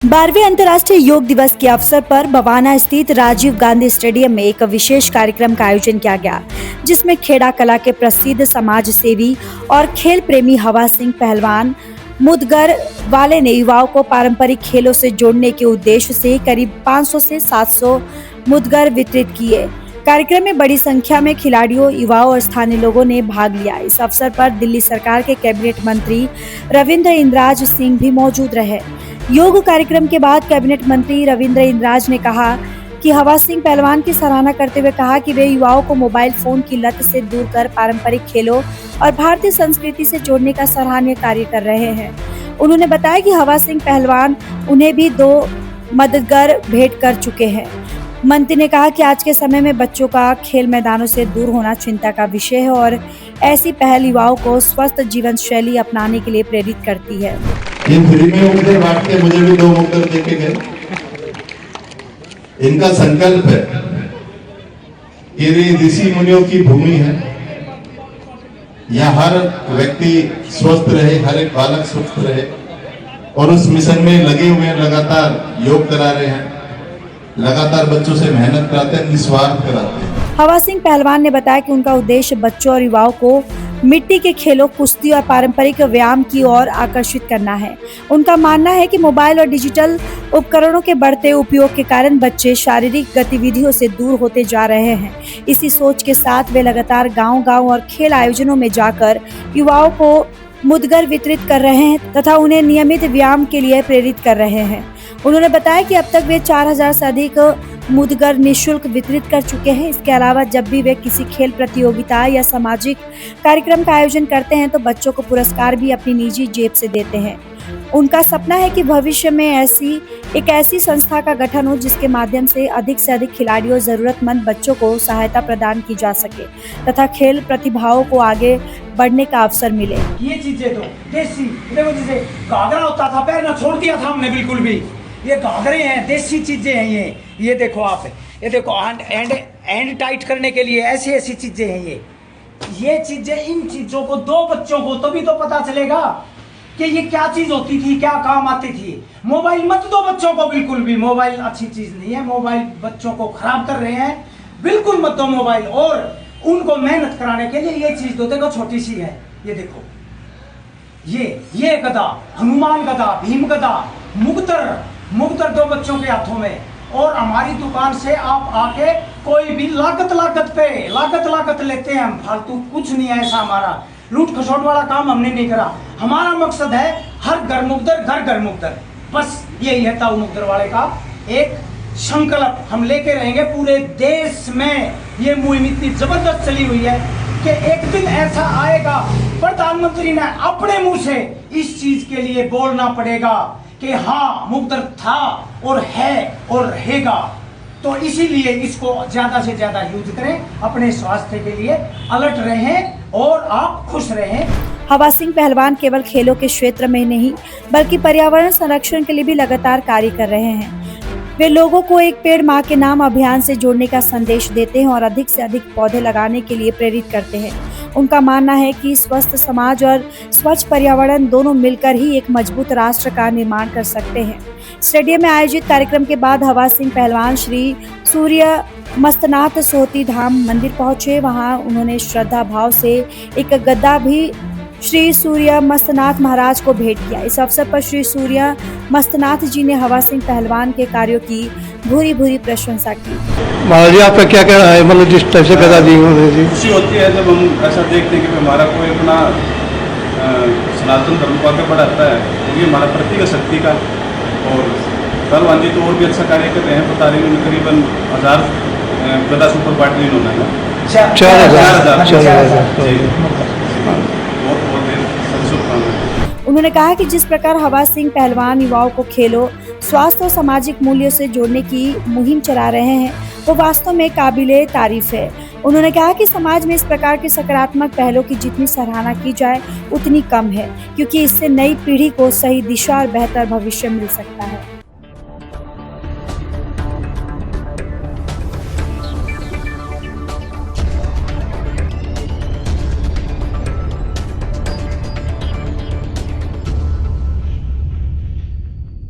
12वें अंतर्राष्ट्रीय योग दिवस के अवसर पर बवाना स्थित राजीव गांधी स्टेडियम में एक विशेष कार्यक्रम का आयोजन किया गया, जिसमें खेड़ा कला के प्रसिद्ध समाज सेवी और खेल प्रेमी हवा सिंह पहलवान मुदगर वाले ने युवाओं को पारंपरिक खेलों से जोड़ने के उद्देश्य से करीब 500 से 700 मुदगर वितरित किए। कार्यक्रम में बड़ी संख्या में खिलाड़ियों, युवाओं और स्थानीय लोगों ने भाग लिया। इस अवसर पर दिल्ली सरकार के कैबिनेट मंत्री रविंद्र इंद्राज सिंह भी मौजूद रहे। योग कार्यक्रम के बाद कैबिनेट मंत्री रविंद्र इंद्राज ने कहा कि हवा सिंह पहलवान की सराहना करते हुए कहा कि वे युवाओं को मोबाइल फोन की लत से दूर कर पारंपरिक खेलों और भारतीय संस्कृति से जोड़ने का सराहनीय कार्य कर रहे हैं। उन्होंने बताया कि हवा सिंह पहलवान उन्हें भी 2 मददगार भेंट कर चुके हैं। मंत्री ने कहा कि आज के समय में बच्चों का खेल मैदानों से दूर होना चिंता का विषय है और ऐसी पहल युवाओं को स्वस्थ जीवन शैली अपनाने के लिए प्रेरित करती है। ये फ्री में मुक्तर बांट के मुझे भी 2 मुक्तर देके गए। इनका संकल्प है कि ये ऋषि मुनियों की भूमि है, यहाँ हर व्यक्ति स्वस्थ रहे, हर एक बालक स्वस्थ रहे, और उस मिशन में लगे हुए हैं। लगातार योग करा रहे हैं, लगातार बच्चों से मेहनत कराते हैं, निस्वार्थ कराते हैं। हवा सिंह पहलवान ने बताया कि उनका उद्देश्य बच्चों और युवाओं को मिट्टी के खेलों, कुश्ती और पारंपरिक व्यायाम की ओर आकर्षित करना है। उनका मानना है कि मोबाइल और डिजिटल उपकरणों के बढ़ते उपयोग के कारण बच्चे शारीरिक गतिविधियों से दूर होते जा रहे हैं। इसी सोच के साथ वे लगातार गांव-गांव और खेल आयोजनों में जाकर युवाओं को मुदगर वितरित कर रहे हैं तथा उन्हें नियमित व्यायाम के लिए प्रेरित कर रहे हैं। उन्होंने बताया कि अब तक वे 4000 से अधिक मुदगर निःशुल्क वितरित कर चुके हैं। इसके अलावा जब भी वे किसी खेल प्रतियोगिता या सामाजिक कार्यक्रम का आयोजन करते हैं तो बच्चों को पुरस्कार भी अपनी निजी जेब से देते हैं। उनका सपना है कि भविष्य में एक ऐसी संस्था का गठन हो जिसके माध्यम से अधिक खिलाड़ियों, जरूरतमंद बच्चों को सहायता प्रदान की जा सके तथा खेल प्रतिभाओं को आगे बढ़ने का अवसर मिले। ये चीजें तो देसी, देखो जैसे घाघरा होता था, पैर न छोड़ दिया था हमने बिल्कुल भी। ये घाघरे हैं, देसी चीजें हैं ये देखो आप, ये देखो हैंड टाइट करने के लिए ऐसी चीजें हैं ये चीजें। इन चीजों को 2 बच्चों को तभी तो पता चलेगा कि ये क्या चीज होती थी, क्या काम आती थी। मोबाइल मत दो बच्चों को, बिल्कुल भी मोबाइल अच्छी चीज नहीं है। मोबाइल बच्चों को खराब कर रहे हैं, बिल्कुल मत दो मोबाइल। और उनको मेहनत कराने के लिए ये चीज दो, देखो छोटी सी है, ये देखो ये गदा, हनुमान गदा, भीम गदा, मुक्तर 2 बच्चों के हाथों में। और हमारी दुकान से आप आके कोई भी लागत लेते हैं हम, फालतू कुछ नहीं है ऐसा। हमारा लूट खसोट वाला काम हमने नहीं करा। हमारा मकसद है हर घर मुक्तर, बस यही है ताऊ मुक्तर वाले का एक संकल्प। हम लेके रहेंगे पूरे देश में। ये मुहिम इतनी जबरदस्त चली हुई है कि एक दिन ऐसा आएगा, प्रधानमंत्री ने अपने मुंह से इस चीज के लिए बोलना पड़ेगा कि हाँ मुक्तर था और है और रहेगा। तो इसीलिए इसको ज्यादा से ज्यादा यूज करें, अपने स्वास्थ्य के लिए अलर्ट रहें और आप खुश रहें। हवा सिंह पहलवान केवल खेलों के क्षेत्र में नहीं बल्कि पर्यावरण संरक्षण के लिए भी लगातार कार्य कर रहे हैं। वे लोगों को एक पेड़ माँ के नाम अभियान से जोड़ने का संदेश देते हैं और अधिक से अधिक पौधे लगाने के लिए प्रेरित करते हैं। उनका मानना है कि स्वस्थ समाज और स्वच्छ पर्यावरण दोनों मिलकर ही एक मजबूत राष्ट्र का निर्माण कर सकते हैं। स्टेडियम में आयोजित कार्यक्रम के बाद हवा सिंह पहलवान श्री सूर्य मस्तनाथ सोती धाम मंदिर पहुंचे। वहां उन्होंने श्रद्धा भाव से एक गद्दा भी श्री सूर्य मस्तनाथ महाराज को भेंट किया। इस अवसर पर श्री सूर्य मस्तनाथ जी ने हवा सिंह पहलवान के कार्यों की भूरी प्रशंसा की। महाराज जी, आपका क्या कहना है, मतलब जिस टाइप से गदा दी जी? खुशी होती है जब हम ऐसा देखते हैं कि हमारा कोई अपना सनातन धर्म को आगे बढ़ाता है। तो ये हमारा प्रतीक है शक्ति का। और पहलवान जी तो और भी अच्छा कार्य कर रहे हैं। बता रहे हैं करीबन 1000 गदा सुपर बांट दी उन्होंने। 4000। उन्होंने कहा कि जिस प्रकार हवा सिंह पहलवान युवाओं को खेलों, स्वास्थ्य और सामाजिक मूल्यों से जोड़ने की मुहिम चला रहे हैं वो वास्तव में काबिले तारीफ है। उन्होंने कहा कि समाज में इस प्रकार की सकारात्मक पहलों की जितनी सराहना की जाए उतनी कम है, क्योंकि इससे नई पीढ़ी को सही दिशा और बेहतर भविष्य मिल सकता है।